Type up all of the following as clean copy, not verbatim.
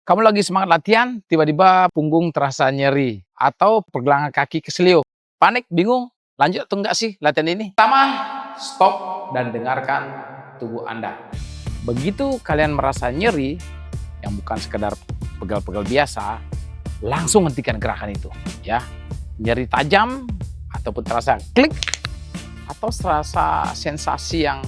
Kamu lagi semangat latihan, tiba-tiba punggung terasa nyeri atau pergelangan kaki keselio. Panik, bingung, lanjut atau enggak sih latihan ini? Pertama, stop dan dengarkan tubuh Anda. Begitu kalian merasa nyeri, yang bukan sekedar pegal-pegal biasa, langsung hentikan gerakan itu. Ya, nyeri tajam ataupun terasa klik atau terasa sensasi yang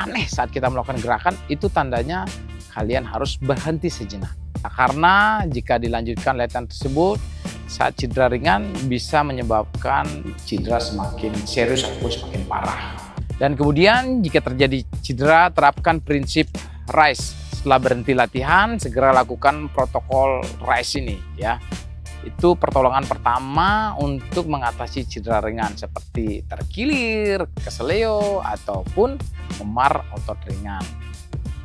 aneh saat kita melakukan gerakan, itu tandanya kalian harus berhenti sejenak. Karena jika dilanjutkan latihan tersebut saat cedera ringan bisa menyebabkan cedera semakin serius ataupun semakin parah. Dan kemudian jika terjadi cedera, terapkan prinsip RISE. Setelah berhenti latihan, segera lakukan protokol RISE ini ya. Itu pertolongan pertama untuk mengatasi cedera ringan seperti terkilir, keseleo ataupun memar otot ringan.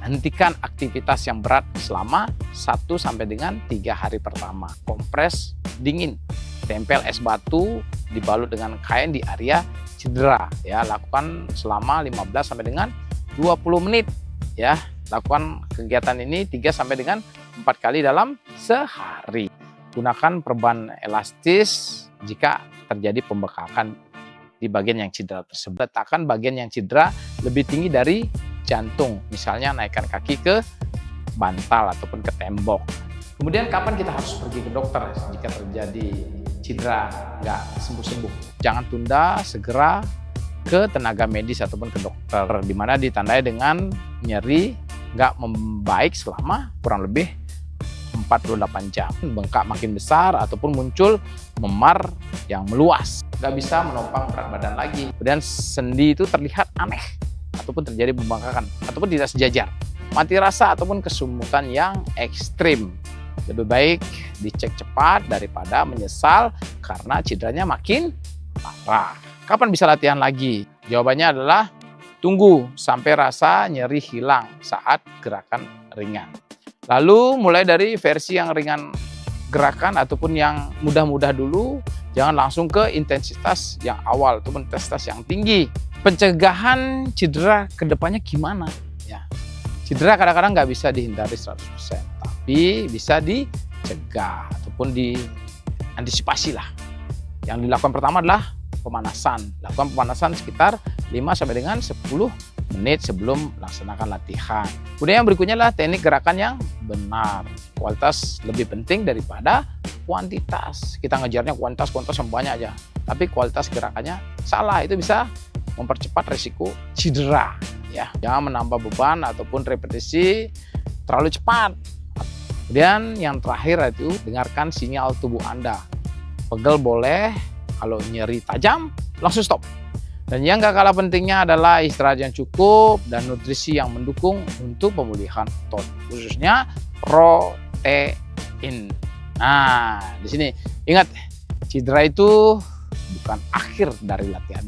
Hentikan aktivitas yang berat selama 1 sampai dengan 3 hari pertama. Kompres dingin, tempel es batu, dibalut dengan kain di area cedera ya. Lakukan selama 15 sampai dengan 20 menit ya. Lakukan kegiatan ini 3 sampai dengan 4 kali dalam sehari. Gunakan perban elastis jika terjadi pembekakan di bagian yang cedera tersebut. Letakkan bagian yang cedera lebih tinggi dari jantung, misalnya naikkan kaki ke bantal ataupun ke tembok. Kemudian kapan kita harus pergi ke dokter jika terjadi cedera nggak sembuh-sembuh? Jangan tunda, segera ke tenaga medis ataupun ke dokter, di mana ditandai dengan nyeri nggak membaik selama kurang lebih 48 jam. Bengkak makin besar ataupun muncul memar yang meluas. Nggak bisa menopang berat badan lagi. Kemudian sendi itu terlihat aneh ataupun terjadi pembengkakan ataupun tidak sejajar, mati rasa ataupun kesumutan yang ekstrim. Lebih baik dicek cepat daripada menyesal karena cederanya makin parah. Kapan bisa latihan lagi? Jawabannya adalah tunggu sampai rasa nyeri hilang saat gerakan ringan. Lalu mulai dari versi yang ringan gerakan ataupun yang mudah-mudah dulu, jangan langsung ke intensitas yang awal ataupun intensitas yang tinggi. Pencegahan cedera kedepannya gimana? Ya, cedera kadang-kadang nggak bisa dihindari 100%, tapi bisa dicegah ataupun diantisipasi lah. Yang dilakukan pertama adalah pemanasan. Lakukan pemanasan sekitar 5 sampai dengan 10 menit sebelum melaksanakan latihan. Kemudian yang berikutnya adalah teknik gerakan yang benar. Kualitas lebih penting daripada kuantitas. Kita ngejarnya kuantitas yang banyak aja, tapi kualitas gerakannya salah, itu bisa mempercepat risiko cedera ya. Jangan menambah beban ataupun repetisi terlalu cepat. Kemudian yang terakhir itu dengarkan sinyal tubuh Anda. Pegel boleh, kalau nyeri tajam langsung stop. Dan yang gak kalah pentingnya adalah istirahat yang cukup dan nutrisi yang mendukung untuk pemulihan otot, khususnya protein. Nah, di sini ingat, cedera itu bukan akhir dari latihan,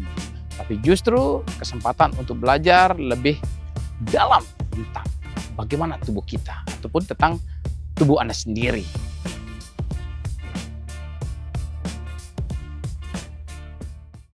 tapi justru kesempatan untuk belajar lebih dalam tentang bagaimana tubuh kita ataupun tentang tubuh Anda sendiri.